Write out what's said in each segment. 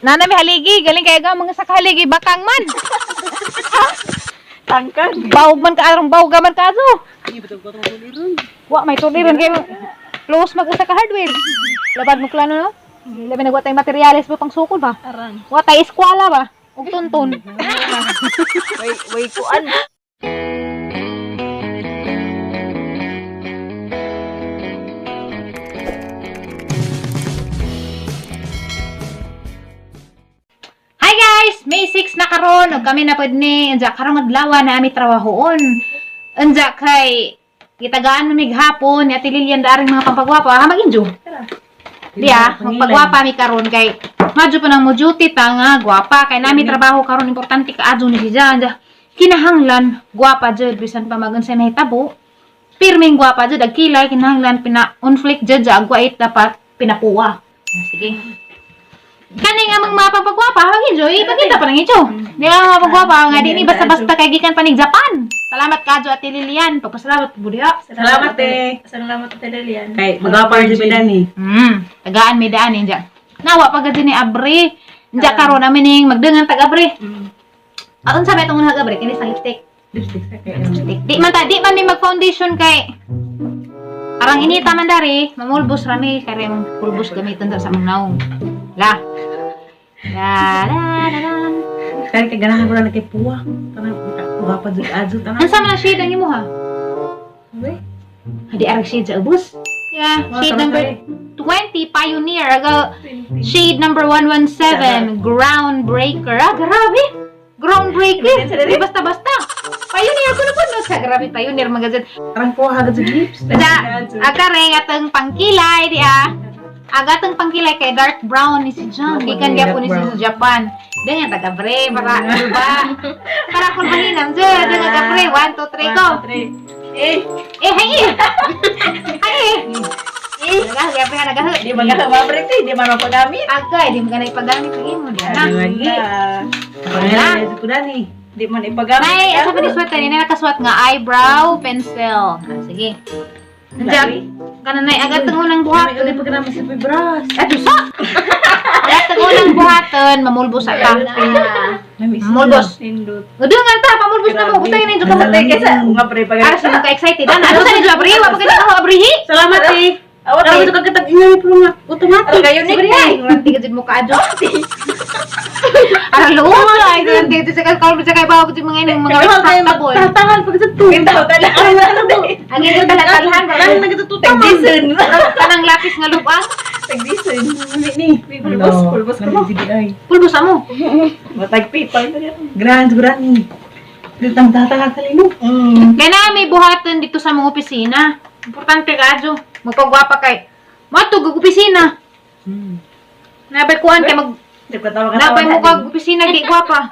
Nana may haligi, galing kaya ga mga sa haligi bakang man. Tangkag. Baog man ka arong baog man ka zo. Di betul ko tong tuliran. Wa may tuliran kay close mag usa ka hardware. Labad mo klano no? Labi nagwa tay materyales mo pang sukol ba? Aran. Wa tay eskwela ba? Ug tunton. Way kuan. Hi guys, May 6 na karon ug kami na pud ni unsa karong adlaw na ami trabahoon. Unsa kay gitagaan mi gihapon ni Ate Lilian daring mga pampagwapa ha maginjo. Diya, magpagwapa mi karon kay madyo pa nang mo duty ta nga gwapa kay nami trabaho karon importante ka adto ni siya. Kinahanglan gwapa jud bisan pa magunsay mahitabo. Pirming gwapa jud ag kilay kinahanglan pina-conflict jud agwa it dapat pinakuha. Sige. Kani nga mga pagwapa, hangin joy, pagkita pa nang ito. Di nga pagwapa nga di ni basta-basta kay gikan pa ning Japan. Salamat kadyo Ate Lilian, pagpasalamat budiha. Salamat Salamat Ate Lilian. Kay magapar si Midani. Tagaan mi daan ninja. Nawa pag ni Abri. Ninja karon namin ning magdengan tag Abri. Aun sa betong nag Abri kini sa lipstick. Lipstick sa kay. Di man mi mag foundation kay arang inita man dari, mamulbos rami kay pulbos gamiton sa mangnaong. La. La la la la. Kaya kay ganahan ko na kay puwa. Kanang puwa pa jud adto tanang. Unsa man ang shade ang imo ha? Uy. Hadi arag shade sa ubos. Yeah, shade number 20 Pioneer. Aga shade number 117 Groundbreaker. Ah, grabe. Groundbreaker. Di basta-basta. Pioneer ko na po no sa grabe Pioneer magazine. Karang puwa hagad jud lips. Ada akareng atong pangkilay di ah. Agatang pangkilay kay dark brown ni si John. Gikan dia po ni sa Japan. Dan yang taga-bre para ba. Para kon mahinam je, dengan taga-bre 1 2 3 go. Hai. Nagah, gabi ka nagah. Di magkakamabre ti, di man mapagamit. Agay, di mo ganay pagamit lagi mo dia na. Lagi. Wala. Wala ko dani. Di man ipagamit. Nay, asa pa ni sweater ni nakaswat nga eyebrow pencil. Sige. Diyan, kananay agad tong unang buhat. Kami pa kana sa brush. Ato sa. Agad tong unang buhaton, mamulbos sa ka. Mamulbos. Sindot. Udungan ta, pamulbos na mo. Kutay na yung Kamatay kaysa nga pre Para pagamit. sa mga excited. Ano sa nyo, Abri? Wapag ka ako, Abri? Salamat eh. Awat Dapat ka katag ingay pero nga automatic. kayo ni. Abri, ay. Walang tigad mo ka, adyo. Para loob ka. Ay, walang tigad sa kalkalbo sa kay bawa ko yung mga inang mga retractable. Tatangan pag sa tu. Kintaw ka na. Ang ito talatalhan. Parang nagtututang. Tagdisen. Kanang lapis nga lubang. Tagdisen. Ni. Pulbos ko mo. Pulbos mo. Matag PayPal. Grand ni. Ditang tatangan sa lino. Kaya na may buhatan dito sa mga opisina. Importante ka, adyo. Magpagwapa kay. Matug, opisina. Nabay kuhan kay mag... Nabay mo kag opisina, di gwapa.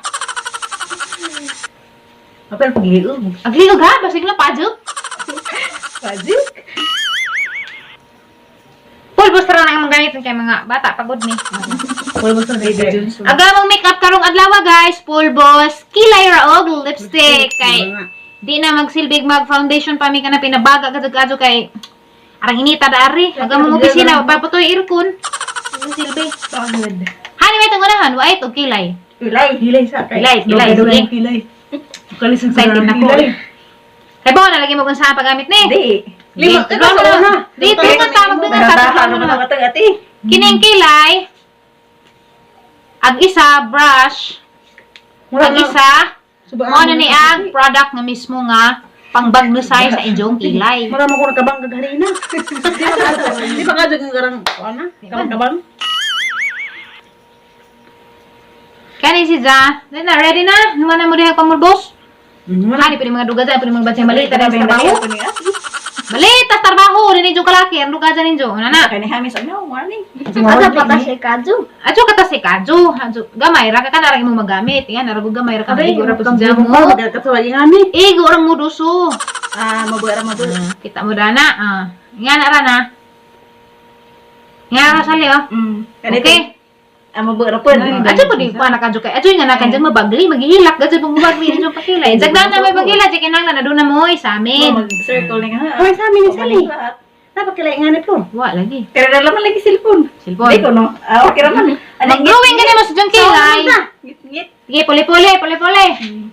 Apel pagliog. Agliog ha? Basig na padyo. Pajik. Pulbos tara na ang gamitin kay mga bata. Pagod ni. Pulbos sa David. Agamang makeup karong adlaw guys. Pulbos. Kilay raog lipstick. Kay di na magsilbig mag foundation pa mi kana pinabaga kadto kay arang inita dari. Agamang opisina paputoy irkon. Silbi. Pagod. Hani may tungunahan wa ito kilay. Hilay sa kay. Kilay. Hilay. Kalisan sa Excited na ko. Kay ba na lagi mo kung saan paggamit ni? Di. Lima ka na. Di tungan ta magdungan ta. Ano na matag ati? Kining kilay. Ag isa brush. Ag isa mo na ni ang product nga mismo nga pangbagnosay sa inyong kilay. Maramo ko nakabang kagarina. Di ba nga dyan garang ana? Kabang. Kani si Ja, na ready na? Naman na mo diha pamulbos? Hani pa mga duga dyan, pa mga bansay malita na trabaho. Malita trabaho, rin yung kalaki, ang duga dyan ninyo. Ano na? Kani hamis ano, warning. Ada pa si Kaju. Acho kata si Kaju. Gamay ra ka na mo magamit. Yan, narago gamay ra ka. Igo ra po si Ja mo. Magkakasaway ngani. Igo ra mo duso. Mabuera mo dun. Kita mo dana. Nga na ra na. Nga ra sali oh. Okay. Mabuera po. Acho po di pa nakadyo kay. Acho nga nakan dyan mabagli, maghihilak gadyo pong mabagli ninyo pakilay. Jagdan na may pagila, jay kinang na doon na mo sa amin. Mag-circle na nga. Hoy sa amin ni Sally. Napakilay ngani po. Wa lagi. Pero naman lagi cellphone. Cellphone. Di ko no. Okay naman. Mag-drawing ka mo sa dyan kilay. Ngit-ngit. Sige, puli-puli.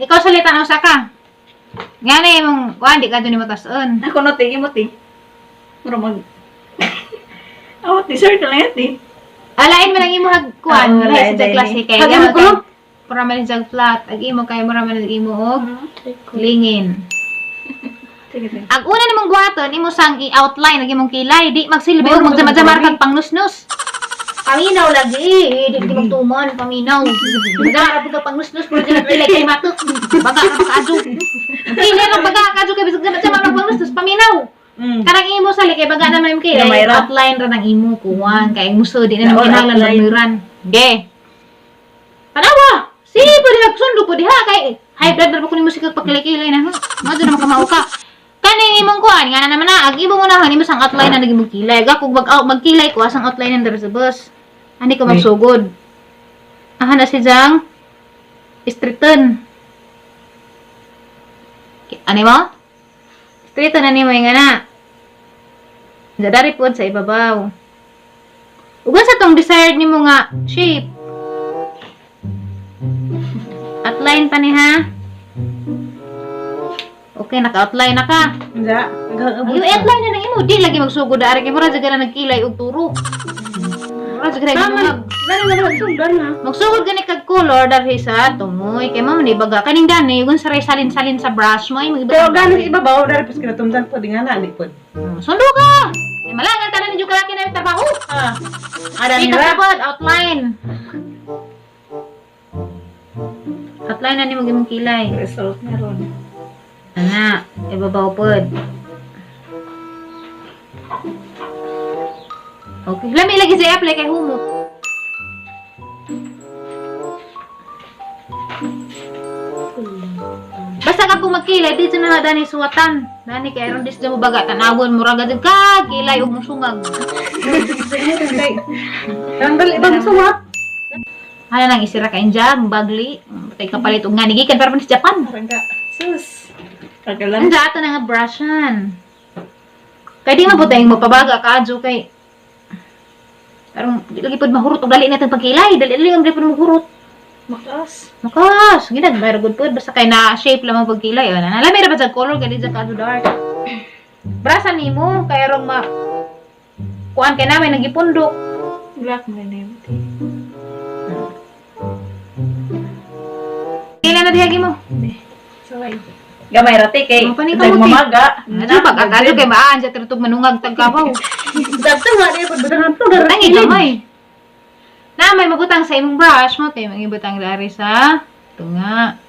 Ikaw salita na usa ka. Nga na yung, di ka dyan mo tason. Ako no, tingin mo, ti. Mura mag... Oh, t-shirt lang yan, ti. Alain mo lang imo hagkuan, Oo, lahi sa lain, klase kay. Hagam ko, no? Para man sa flat, ag imo kay mura man imo og lingin. Sige, sige. Ang una namang buhaton, imo sang i-outline ag imong kilay, di magsilbi og magdamad-damar kag pangnusnus. Paminaw lagi, di magtuman, paminaw. Magara pud ka pangnusnus pero dili kilay kay matok. Baga ra ka adyo. Kilay ra baga ka adyo kay bisag damad-damar kag pangnusnus, paminaw. Karang imo sa likay baga naman yung kilay, Mayra. outline ra ng imo kuwan kay muso di na Oo, kinahanglan outline. magmiran. Ge. Tanawa. Si pwede nagsundo pwede ha kay high blood ra ko ni musika pagkilay-kilay na. Mo na makamao ka. Kani imong kuan nga na naman na ag imong unahan imo sang outline na nagimong kilay. Ga kung magkilay ko asang outline na sa bus. Ani ko magsugod. Aha na si Jang. Straighten. Ani mo? Straighten na nimo nga na. Dadari po sa ibabaw. Ugan sa tong desired nimo nga shape. Outline pa ni ha. Okay, naka-outline na ka. Nga. Yung outline na imo, di lagi magsugod ari kay mura jud na nagkilay og turo. Mura jud Tama. gid Dali na magsundan na. magsugod gani kag color darhi sa tumoy kay mao ni baga kaning dani ugon sa salin-salin sa brush mo ay Pero gano'n ibabaw, dahil pas kinatumdan po, di nga na, di po. Sundo ka. Kay malangan tanan ni jud kalaki na trabaho. Ada Dito nila. sa pod, outline. Outline na ni mo gimong kilay. Result meron. Ana, ibabaw pod. Okay, lami lagi sa apply kay humot. Basta ka kung magkilay, dito na dani suwatan. Dani kay aron dis mo baga tanawon mo raga ka kilay og musungag. Tanggal ibang sumat. Hala nang isira ka injag, bagli. Tay kapalit og nga gikan para man sa Japan. Parang ka. Sus. Kagalan. Anda ato na nga brushan. Kay di mabutay mo pabaga ka adyo kay parang di lagi pod mahurot og dali natin pagkilay, dali ang pud mahurot. Makas. Makas, ginag very good pod basta kay na shape lang ang pagkilay. Ana nalami ra ba sa color kay di sa kado dark. Brasan nimo kay arong ma kuan kay namin nagipundok. Black mo na yun. Kailan na dihagi mo? Saway. Gamay rati kay Ang panika mo, nagmamaga. Ano pag akado kay maan sa tritog manungag tagkabaw. Dagto nga, di po, butang po, dara. Tangi gamay. Na may mabutang sa imong brush mo kay mangibutang dari sa tunga.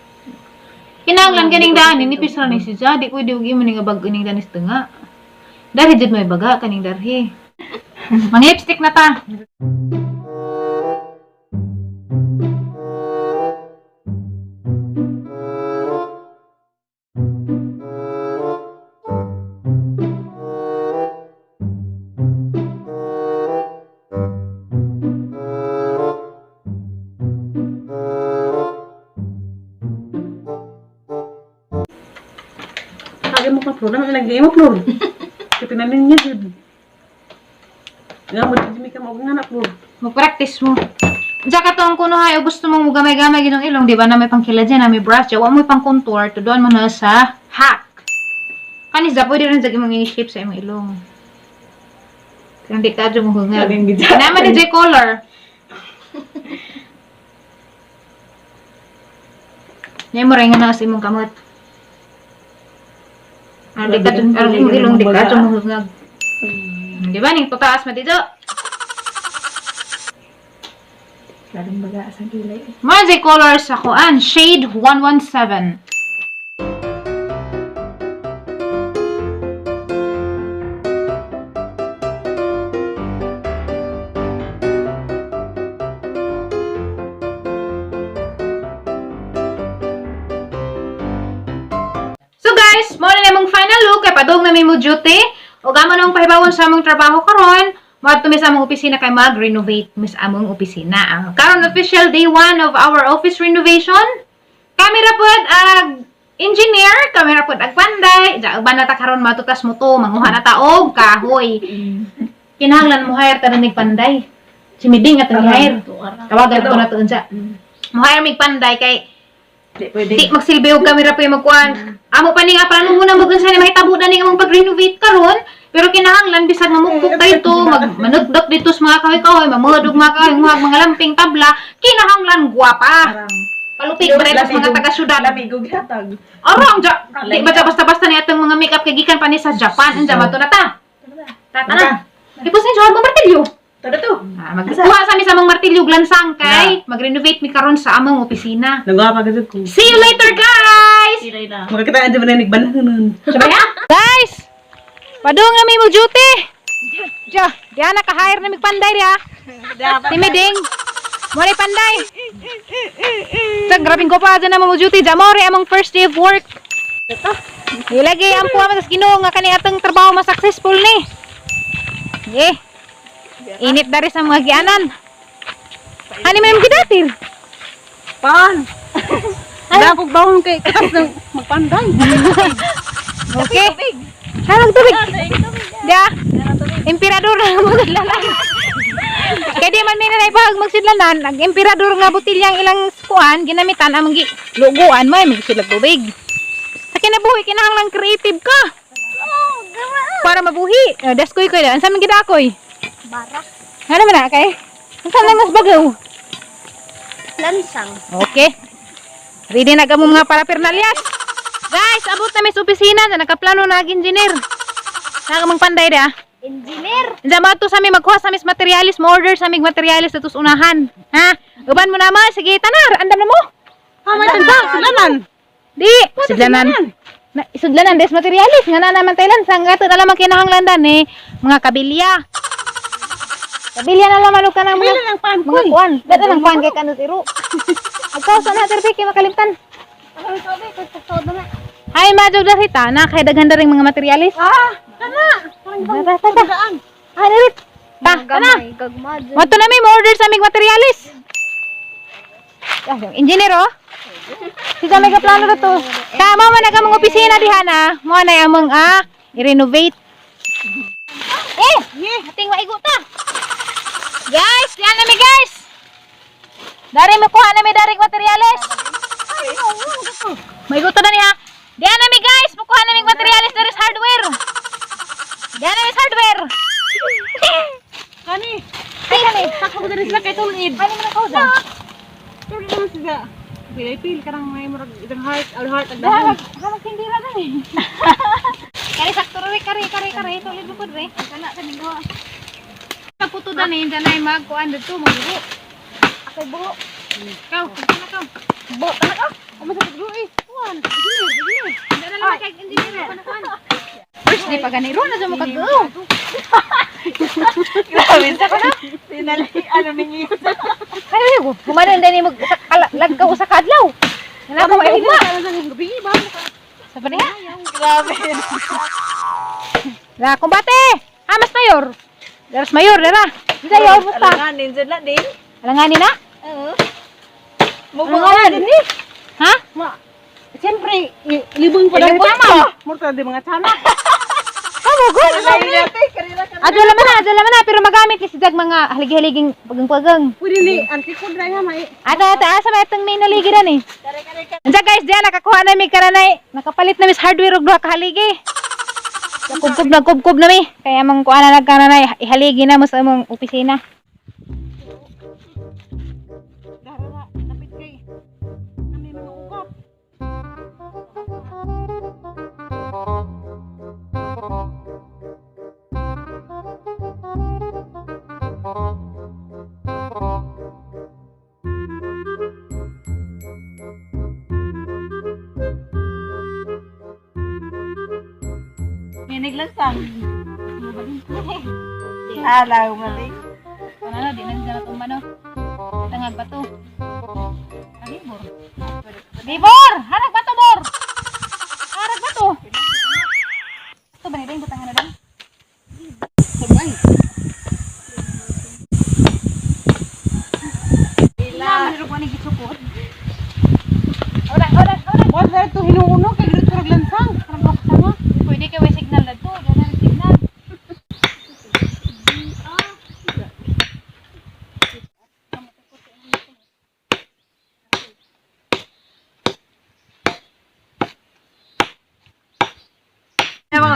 Kinahanglan kaning daan nipis ra ni si Jadi ko di ugi mo ning bag ning danis tunga. Dari jud may baga kaning darhi. Mang lipstick na ta. Lagi mo ka-upload, ang lagi mo upload. Kasi namin niya, dude. Nga mo, di ka mo upload. Mag-practice mo. Diyan ka tong kuno hay gusto mong gamay-gamay ginong ilong, di ba na may pangkila dyan, na may brush, wa mo pang contour, to doon mo na sa hack. Kanis da pwede rin sa imong i-shape sa imong ilong. Kaya hindi ka dyan mo hungag. Sabing gidya. Naman ni color. Ngayon mo rin nga na sa imong kamot. Di ka dyan, arang imong ilong, di ka dyan mo hungag. Di ba, ning tutaas mo dito? Ladong baga sa gilay. Mga colors ako, shade 117. So guys, mo na namang final look kay padung na mo duty. O gamo nang pahibawon sa among trabaho karon. Mato mi sa among opisina kay mag-renovate mis among opisina. Karon official day 1 of our office renovation. Kamera pod ag engineer, kamera pod ag panday. Ja uban na ta karon matutas mo to, manguha na ta og kahoy. Kinahanglan mo hire ta nig panday. Si Miding at ang hire. Arang. Tawagan Ito. ko na to unsa. Mo-hire mig panday kay Di pwede. di magsilbi og kamera pa yung magkuhan. Amo pa ni nga para nung muna mo sa mahitabo na ning among pag-renovate karon, pero kinahanglan bisag mamukpok tayo to, manudok dito sa mga kahoy-kahoy, mamudog mga kahoy, mga lamping tabla, kinahanglan guwapa. Arang. Palupig ba na mga taga-syudad. Lamigog hatag. Arang, di ba basta-basta na itong mga makeup kay gikan pa ni sa Japan, anja mato na ta. Tata na. Ipos ni John mo martilyo. Tada to. Magkuha sa mi sa among martilyo glansang kay mag-renovate mi karon sa among opisina. Nagawa pa gud ko. See you later, guys. Silay na. Makakita andi man nig banan nun. Sabay ha? Guys! Padung nga mi mo duty. Jo, diyan naka-hire na mi panday dia. Si Miding. Mo ni panday. Sa grabing ko pa dyan na mo duty. Jamori among first day of work. Ilagay ang puwa mas Ginoo nga kani atong trabaho mas successful ni. Yeah. Init dari sa mga gianan. Ani man gidatir. Pan. Wala kog bawon kay katas ng magpanday. Okay. Halag tubig. Dia. Emperador na mo lalan. Kaya di man may nanay pag magsidlanan, nag-emperador nga botilyang ilang kuan, ginamitan among luguan mo, may silag tubig. Sa kinabuhi, kinahanglang creative ka. Para mabuhi. Daskoy ko yan. Saan man gidakoy? Barak. Ano man na, kay? Saan lang mas bagaw? Lansang. Okay. Ready na kamo mga parapernalyas. Guys, abot na may sa opisina na nakaplano na engineer. Nakamang panday da. Engineer. Diyan to sa mi magkuha sa mis materialis, mo order sa mig materialis sa unahan. Ha? Uban mo na ma, sige tanar, andam na mo. Hamay tanda, silanan. Di, sudlanan. Na sudlanan des materialis nga na naman Thailand sang gato na lamang kinahanglan dan mga kabilya. Kabilya na lamang ka ng mga Lang pan mga kuan. Dada lang kuan kay kanus iro. Agkaw sa na terpik kay makalimtan. Hay madyo darita na kay daghan ring mga materialis. Kana. Tata. Ano rit? Ta, kana. Gagmad. Wato na may order sa aming materialis. Yung engineer oh. Sida may kaplano na to. Kama man na kamong opisina diha na. Mo na among i-renovate. Ating maigo ta. Guys, yan na mi guys. Dari mo kuha na mi daring materialis. Maigo ta na niya. Diyan na mi guys, mukuha na mi materialis dari sa hardware. Diyan na mi sa hardware. Kani. Ay kani. Sakto dari sila kay tulid. Ano man ako sa? Tulid mo sila. Pilay-pil karang may murag idang heart ag Dahan, hamak hindi ra gani. Kari sakto ri kari tulid mo pud re. Kana sa linggo. Pagputo dan ni diyan ay magkuan dito magbuo. Ako buo. Ikaw, kana ka. Buo ka na ka. Amo sa pagluo eh. Kuan. Sige. Dala lang kay engineer kana kuan. First day pa gani ro na mo kag-go. Grabe sa kana. Sinali ano ningi. Ay, kumanan din mo lagkaw sa kadlaw. Wala ko ay higma. Gabi ba? Sa pa niya? Grabe. La, kumbate. Hamas mayor. Daras mayor, dara. Di sayo, basta. Alanganin dyan na din. Alanganin na? Oo. Alanganin din ni. Ha? Siyempre, libong pa lang tama. Murta di mga tama. Kamu, good. Adwala man na, pero magamit ni si Dag mga haligi-haliging pagang-pagang. Pwede ni, anti ko na yan, may. Ata, asa may itong may naligiran eh. Andiyan guys, diyan, nakakuha na may karanay. Nakapalit na mis hardware og duha ka haligi. Kubkob na mi. Kaya mong kuha na nagkaranay, ihaligi na mo sa mong opisina. Napit kay. Kami mga ukap. May naglasang. Alaw mali. Ano na, di na tumano. Tangag ba to? Alibor. Libor! Hanag ba to, Bor? Hanag ba to? Ito ba nila yung butangan na lang? Sabay. Ilang, meron ko ni gisukod. Wala na ito hinuuno kay Grito Raglansang. Parang ako sama. Pwede kayo may signal na to. Diyan na may signal.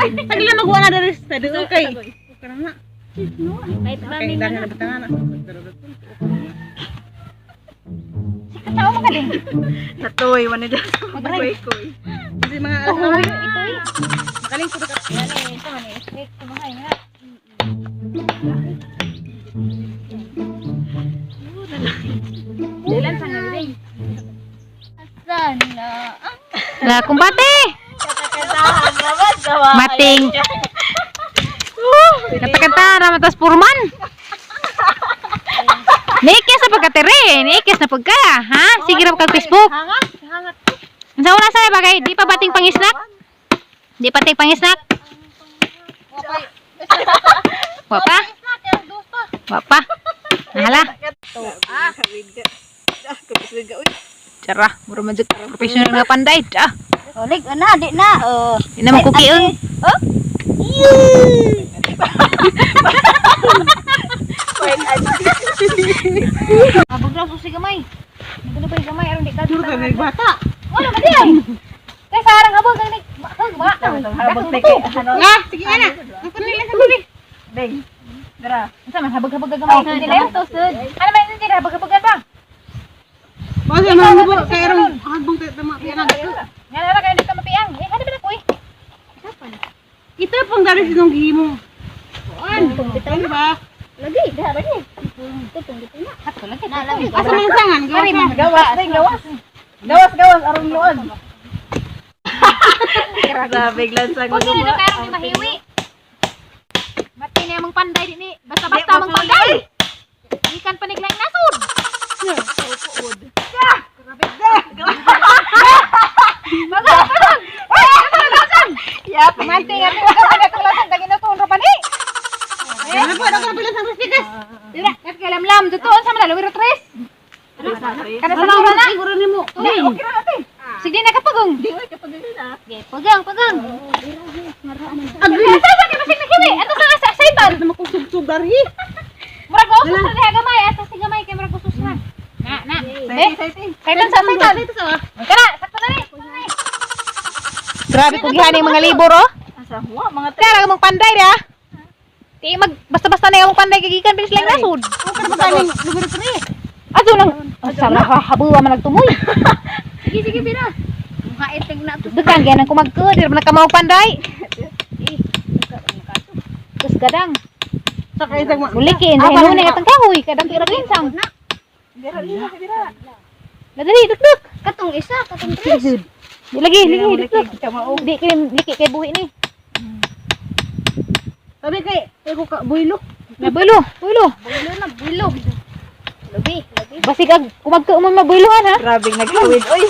Tagla magawa na dari sa doon kay. Karang na. Kahit Kay ramen dahil na. na batangan na. Tao magaling. Natuloy man nila. Magaling ko. Kasi mga Ito, alas ito eh. makaling ko ka. Yan eh, ito man eh. Steak, kumahay nga. Dilan sa ngaling. Asan na? La, kumpate! Katakantahan naman gawa. Mating. Kata-kata, ramatas purman. Naikis na pagkatere, naikis na pagka, ha? Sige na pagka Facebook. Hangat, hangat. Sa una sa'yo bagay, di pa bating pangisnak? Di pating pangisnak? Wapa? Wapa? Nahala? Cara, mura majek profesional nga panday, dah. Olig, ana, di na. Oh. Di na magkukiung. Oh? Abog lang susi gamay. Nagano ba yung gamay? Aron di ka Duro ka may bata. wala ba di ay? Kaya sarang habog kang nik. Habog na kay ano. Nga, sige ana. Ang kanila sa gabi. Deng. Dara. Unsa man habog-habog ka gamay? Hindi lang to sud. Ano man hindi habog-habogan ba? Basta mga nabo kay ron. Habong tama pianan. Nga na kayo dito mapiang. Eh, ano ba na ko eh? Ito pang dari sinong gihimo. Kuan. Ano ba? Lagi, dah ba ni? Tutong dito na. Ato lagi. Na, lagi. Asa man sangan gawa sa. Gawas, deng, gawas. Gawas, gawas arong luon. Grabe glansang Kung sino na kayo may mahiwi. Mati na mong panday din eh. Basta-basta mong panday. Ikan paniglang nasud. Ya, Manting nga ko ka na kulasan dagin na tuon ra pa ni. Ano po ako pila sa plastikas. Dira, kat kalamlam dutoon sa manalo wiro tres. Kana sa lura na. Siguro nimo. Okay ra natin. Sige na kapagong. di oy kapag na. Okay, pagang, pagang. Agri. Asa sa di basig nakiwi? Ato sa excited. Ano ko sub dari. Murag ko usos na diha gamay, asa si gamay kay murag usos na. Na. Kay lang sa excited dito sa. Kana, sakto na ni. Grabe ko gihani mga libor oh. Asa wa mga Kaya mong panday ra. Di mag basta-basta na yung panday kagikan bilis lang nasud. Kaning lugar ko ni. Ato nang salah habuwa man nagtumoy. Sige, bira. Mukha itig na to. Dugang ganang kumagko, di man kamao panday. Kus gadang. Sa kay dag Ulikin, dahil nuna katang kahoy, kadang kira ginsang. dira dira. Dali, duk. Katong isa, katong tres. Di lagi, duk. Kamao. Di kini liki kay buhi ni. Sabi kay ko ka builo. Na bulo. Bulo na, bulo. Labi. Basig ag kumagko man mabuylohan ha. Grabe nagkawid oy.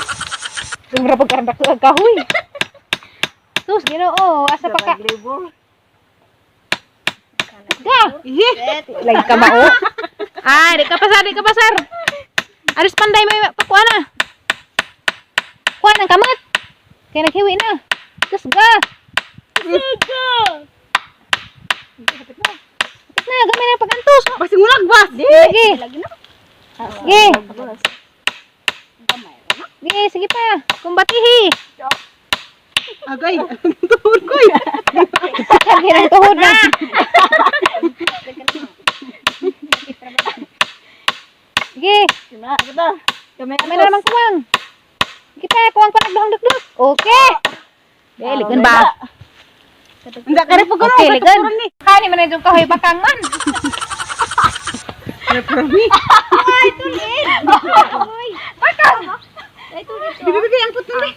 Sumra pag karanda ko ag kahoy. Sus, Ginoo, asa pa ka? Libor. Ga. Lagi ka mao. Ah, di ka pasar. Aris panday may pakuha na. Kuha ng kamat. Kaya naghiwi na. Sus ga. Na, gamay na pagantos. Basi ngulag bas. Sige. Lagi na. Sige. Sige, sige pa. Kumbatihi. Agay. Tuhod ko. Lagi ng tuhod na. Sige. Na, kita. Kami May na naman kuwang. Sige pa, kuwang pa nagduhang-dugdug. Okay. Ligan ba? Nda kare pag Okay, ligan. Kani man na yung kahoy bakang man. Bakang. Bibigay ang putol ni.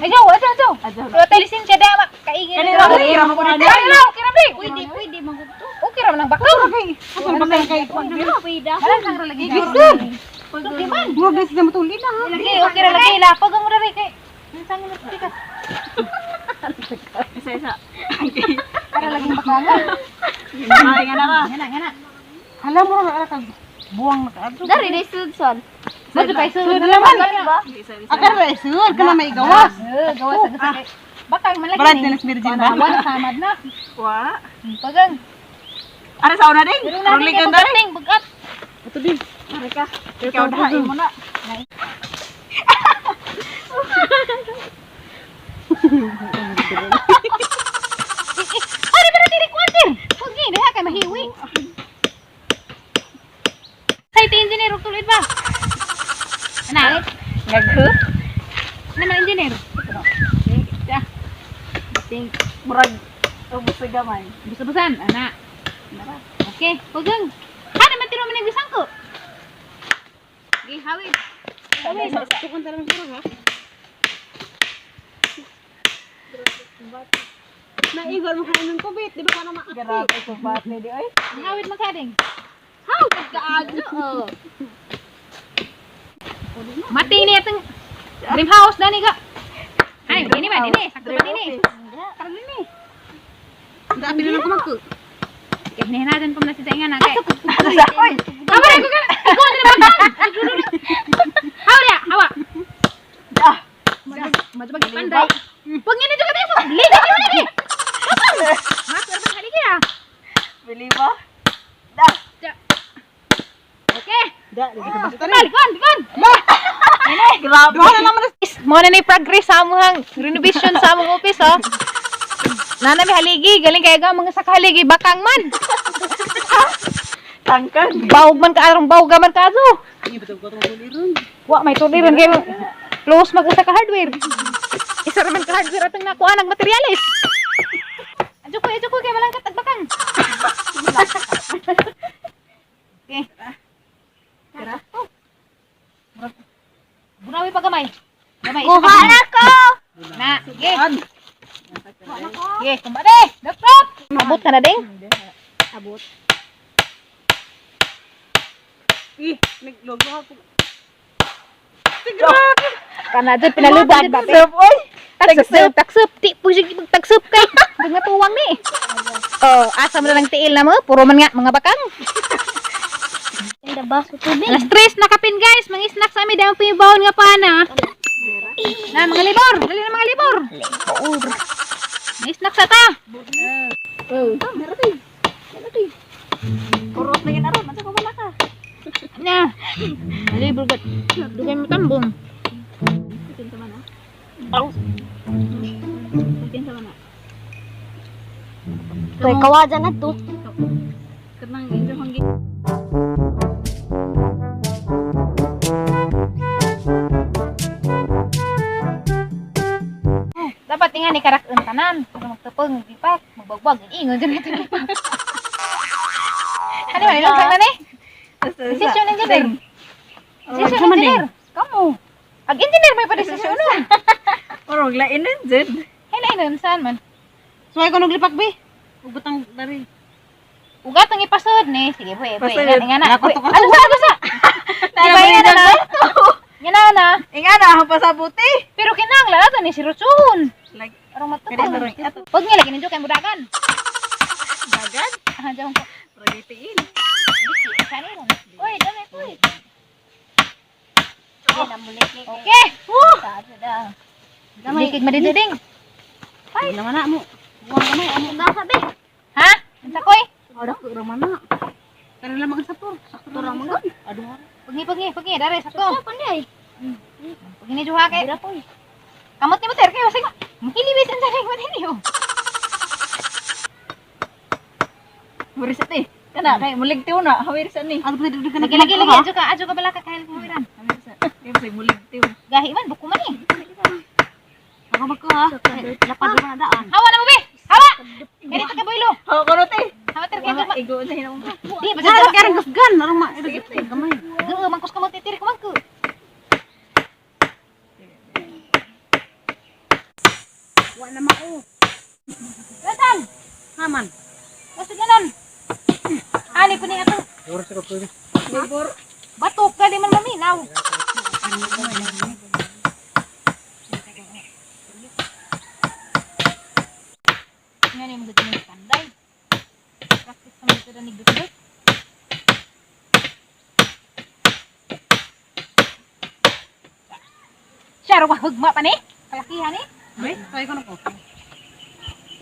Ajaw. Pero telisin siya dama. Kaingin Kanina ko ira mo na. Kanina, okay ra, Bing. Pwede, magusto. Okay ra man ang bakang. Atong bakay kay Pwede. Wala nang ra lagi. Sige man. Huwag na sila matuli na ha. Lagi, okay ra lagi. Lapag ang rin kay. Minsan nga nagpili ka. Isa. Para laging bakangan. Ay nga na ka. Ngana. Alam mo na ka buwang nakaadto. Dari, di sudson. Madu kay Sud sud naman. ba? Akar ra sud kana may gawas. Gawas sa sakit. Bakang man lagi. Brad na virgin ba? Wala samad na. Wa. Pagang. Ara sa una ding. Pero na Ruligan ni dari. bugating bugat. Ito din. Ari ka. Ikaw dahain mo na. Pangi, diha kay mahiwi. Say ti engineer ug tulid ba? Ana, Nag-hoot. naman engineer. Ya. Ting murag ubos sa gamay. Busa-busan, ana. Okay, pugang. Kana man tiro man nagbisang ko. Gi hawid. Hawid. Tukon tarang puro ha. Naigor mo kayo ng kubit, di ba ka na maakit? Grabe ko bat ni di oy. Hawid magkading. How kaano? Oh. Mati ni atong dream house dani ka. Ay, ini ba ini? Sakto ba ini? Karon ini. Dami na lang kumagko. Kaya natin pa na si Tainga na kay. Oy. Hawa ko ka. Ikaw na naman. Hawa ya, hawa. Dah. Maju bagi pandai. Pag ini juga tayo. Liga ka na ni. Mas pero pa haligi ah. Bili ba? Dah. Okay. Da, di ka basta Balik kon, kon. Grabe. Duha na naman Mo na ni progress sa among renovation sa among office oh. Nana mi haligi, galing kay ga mga sa haligi bakang man. Tangkad. Bawog man ka arong bawog man ka aso. Iya betul ko tong kuliron. Wa may tuliran kay close mag usa ka hardware. Isa ra man ka hardware atong nakuha ng materialis. Adyo ko kay malangkat ag bakang. Okay. Tara. Bunawi pa gamay. Gamay. isa pa Kuha gamay. na ko. Na, sige. Sige, kumbade. Dap. Abot ka na ding. Abot. Ih, naglogo ako. Kana dyan pinalubad ba? Serve oy. Taksup. Ti po sige magtaksup kay. Mga tuwang ni. Oh, asa mo na lang tiil na mo. Puro man nga mga bakang. Tinda baso tubig. Alas 3 na kapin guys. Mga snacks sa amin. Dahil po yung bawon nga pa na. Na, mga libor. Dali na mga libor. Mga snacks sa ta. Kurot na gin aron. Asa ko wala ka? Na. Libor gat. Dugay mo tambong. Tinta man ah. Aw. Tinta man ah. Kay kawaja na to. Kanang injo hanggi. Dapat nga ni karak-un tanan. Para magtapong, di pa. Magbagbag. Ingon dyan ito. Ano ba? Ilang na ni? Desisyon engineer. Desisyon engineer. Kamu. Ag engineer may pa-desisyon nun. Oro lain din jud. Hila nun, saan man? Suway ko naglipak bi. Ubutang dari. Ugat ang ipasod ni. Sige, buhay. Pasod. Nga na. Nakutok-kutok. Ano sa? Ano sa? Ibay nga na. Nga na. Inga na ako pasabuti. Pero kinangla na ni si Rutsun. Like Arong Kaya na rin. matutong. Huwag niya lagi ninyo kay mudagan. dagan. Ah, dyan ko. Progitiin. Saan yun? Uy, dami, uy. Sige na mulik. Okay. Sabi na. Likig madididing. Ay, naman na mo. Buwan ka na, amo. Nasabi. Ha? Ang takoy? Ada ko raman na. Kana lang magsapor. Sakto ra mo gon. Aduh. Pagi. Dari, sakto. Panday. Pagi ni Juha kay. Kamot ni mo, ter. Kaya masig. Mahilibisan sa rin mo din yun. Burisat eh. Kana kay mulig tiw na. Hawir sa ni. Ano pwede ka na Lagi. Adyo ka bala ka kahil kawiran. Hawir sa. Kaya say mulig tiw. Gahi man, buko man eh. Ako magko ha. Lapad mo na daan. Hawa na mo, be! Hawa! Ganito ka, Boylo. Hawa ko rote. Hawa, ter. Kaya Wala igo na hinong. Di, Sa basta. karang gasgan, narong ma. Gamay. Mangkos ka mo, titiri ko, mangko. Wa na mao. Latang! Haman. Basta ganon. Ali po niya ito. Libor. Batok ka, di man maminaw. Nga ni mga ganyan panday. Practice naman ito na nigdut-dut. Siya, rawa hugma pa ni. Kalakihan ni. Ay, kaya ko na ko.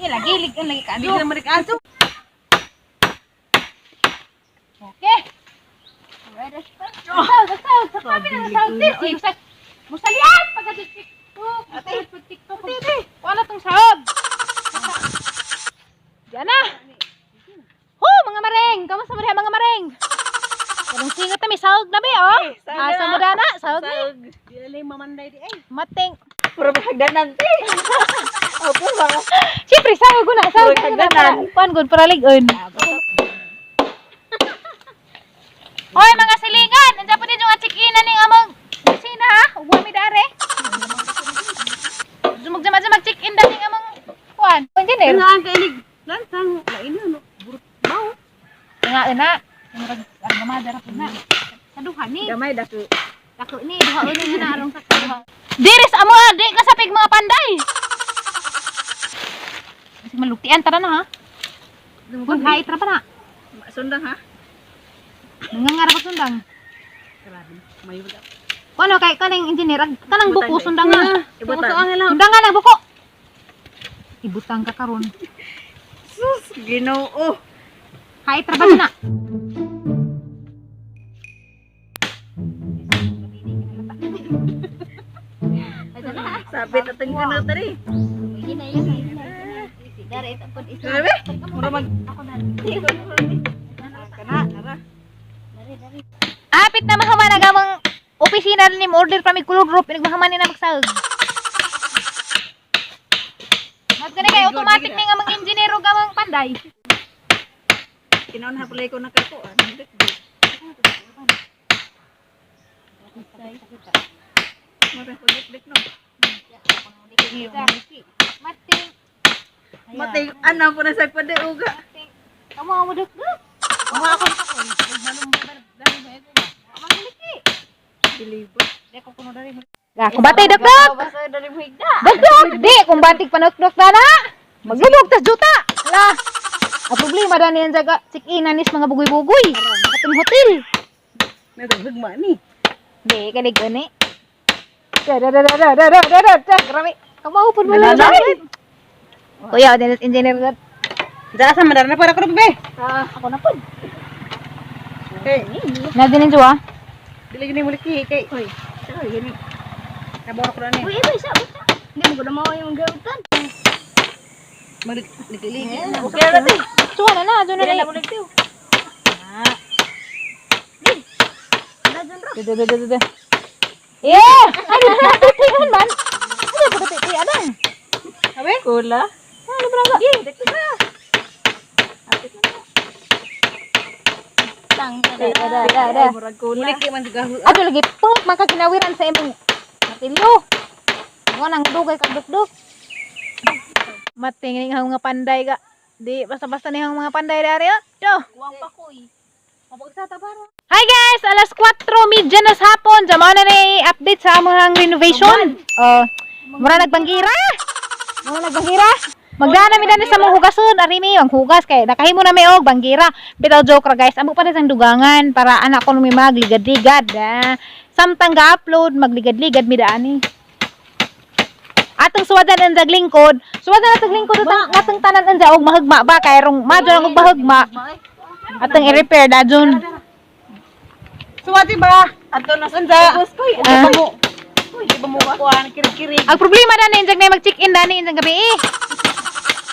Lagi Di kado. na marikaso. Okay. Sasaw. Sasabi na sasaw. Musalian! Pagka-tiktok. Pag-tiktok. Wala tong sahod. Diyan na. maring. Kamusta mo diha mga maring? Karong singot na may sahog na ba, oh? Asa mo dana? Sahog ni. Dili mamanday di ay. Mating. Puro hagdanan ti. Opo ba? Siyempre, sahog ko na. Sahog ko na. Kuan gud para ligon. Hoy, mga silingan. Nandiyan po din yung check-in ning among kusina, ha? Ugwa mi dare. Dumag-dumag check-in dating among kuan. Engineer. Nga ang kailig. Lansang lain ano. Burot baw. Nga ina. Ang gamada ra pud na. Kaduha ni. Gamay dako. Dako ni duha ulo na arong sa kaduha. Diris amo di ka sapig mga panday. Kasi maluktian tara na ha. Kung hait ra pa na. Sundang ha. Nangangarap sa sundang. Grabe. Mayo da. Ano kay kanang engineer kanang buko sundang nga. Ibutan. Sundang nga lang buko. Ibutang ka karon. Sus, Ginoo. Hait ra ba na? Sabit at ang gano'n tari. Grabe. Mura mag... Kana, nara. Apit na mahaman agamang opisina ni order pa mi kulog group pinagmahaman ni na magsahog. Mas gani kay automatic ni nga mga engineer ug gamang panday. Kinaon ha pala ko nakakuan. Mura ko dik no. Mating. Matay, ano po na sa uga. Kamu mo duk. Kamu ako. Dilibo. Kung batay dagdag. Basta dari mo higda. Dagdag. Di, kung batik panukdok na na. Maglubog tas juta. Ala. Ang problema da niyan jaga check-in anis mga bugoy-bugoy. Atong hotel. Nadagma ni. Di, kanig gani. Grabe. Kamu pun mo lang. Kuya, dinis engineer gat. Da sa madar na para ko be. Ako na pud. Hey, Na dinin juwa. dili gini mo liki kay. Hoy, saka gani. Kabor ko na ni. Uy, iba isa. Hindi mo gud mao yung gawtan. Maglikili. Okay na ti. Suwa na na, na Dili na. mo lagtiw. Eh, ano ba tingin man? Ano ba tingin adang? Sabi? Kula. Ano ba nga? Murag kula. Muliki man juga. Ato lagi put makakinawiran sa imong matilyo. Mo nang dugay kag dukduk. Matingin ang mga panday ka. Di basta-basta ni ang mga panday dari oh. Do. Kuwang pa koy. Hi guys, alas 4:30 na sa hapon. Jamo na ni update sa among renovation. Mura nagbangira. Magdana mi dani sa mong hugason, ari mi ang hugas kay nakahimo na mi og banggira. Bitaw joke ra guys, amo pa rin sang dugangan para anak ko mi magligad-ligad. Samtang ga-upload magligad-ligad mi daani. Atong suwadan ang jaglingkod. Suwadan ang jaglingkod atong tanan anja og mahagma ba kay rong madyo ang og bahagma. Atong i-repair dajon. Suwati ba? Ato na sa bus koy. Ah. Di ba mo kuan kirig-kirig. Ang problema na injag na mag-check-in dani injag gabi eh.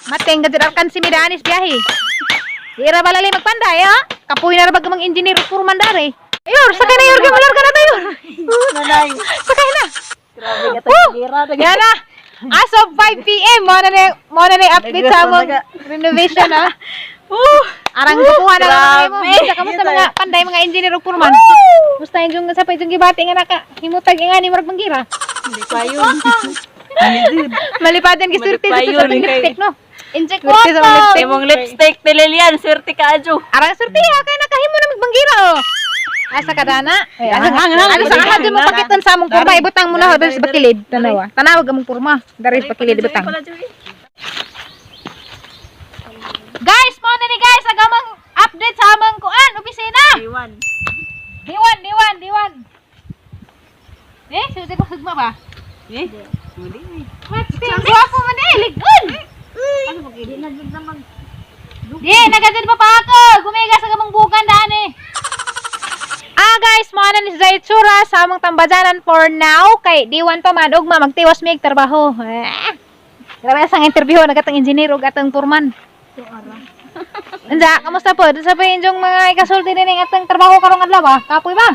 Mateng gadid arkan si Midanis biyahe. Ira balali magpanday ha. Kapoy na ra bag mang engineer purman dare. Ayor, sakay na yor gamalor ka na tayo. Nanay. Sakay na. Grabe ka tagira. Yan na. As of 5 PM mo na ni update sa among renovation ha. Arang bukuha na lang mo. Basta kamusta mga panday mga engineer ug purman. Musta yung sa pa yung gibati nga naka himutag nga ni murag banggira. Hindi pa yun. Malipadan ki surti sa Malipayon, lipstick no. Inject Surti sa mga lipstick. Imong lipstick tililian, swerte ka adyo. Arang surti ha kay nakahimo na magbangira oh. Asa ka dana? Ano sa kahadyo mo pakiton sa among kurma ibutang mo na sa bakilid tanawa. Tanawag among kurma dari sa bakilid ibutang. Guys, mo na ni guys agamang update sa among kuan opisina. Iwan. Diwan. Eh, susi ko hugma ba? Eh? Muli. Guwapo man eh, ligon. Ano mo gid na gid naman. Di, nagadid pa ako. Gumigas sa gamang bukan daan eh. Guys, mo na ni sa itsura sa among tambajanan for now. Kay diwan pa man ugma magtiwas mig trabaho. Grabe sang interview nagatang engineer ug atang purman. Anda, kamusta po? Sa yung mga ikasulti din ng atang trabaho karong adlaw ba? Kapoy ba?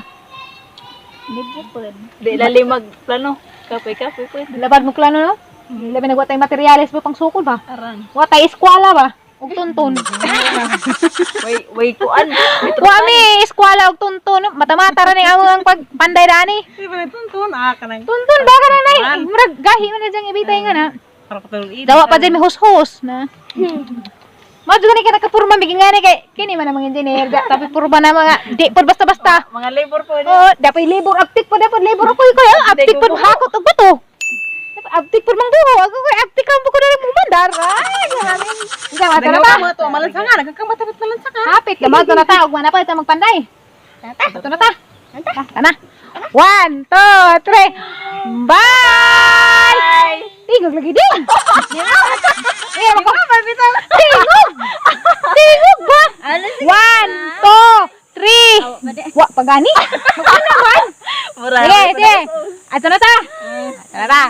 Libre po. Di lali magplano. Kapoy-kapoy po. Labad mo klano no? Labi nagwatay materials mo pang sukol ba? Aran. Watay eskwela ba? Og tuntun. Way kuan. Wa mi eskwela og tuntun. Mata-mata ra ni ang pagpanday dani. Di ba tuntun? Ah, kanang. Tuntun ba ka na nay? Murag gahi man na diyang ibitay nga na. Para katulog ito. Dawa pa dyan may hus-hus na. Madyo gani ka nakapurma biging gani kay kini man ang mga engineer da tapi purma na mga di pod basta-basta. Mga labor po. Oh, dapat labor aptik po dapat labor ko ko aptik pod hakot og bato. Aptik pod mang buho ako kay aptik ang buko dali mong mandar. Ay, grabe. Nga mata na ta. Mga to, malansangan. Nagkakamatapit malansangan. Hapit ka mata na ta og mana pa ita magpanday. Ito na ta. Tana. 1, 2, 3. Bye! Tingog lagi din. Eh, ako ba bitaw? Tingog. Tingog ba? 1, 2, 3. Wa pagani. Magkano naman? Sige, sige. Ato na ta. Ato na ta.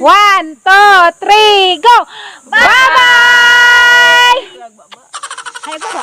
1, 2, 3, go. Bye-bye! Ay, baba.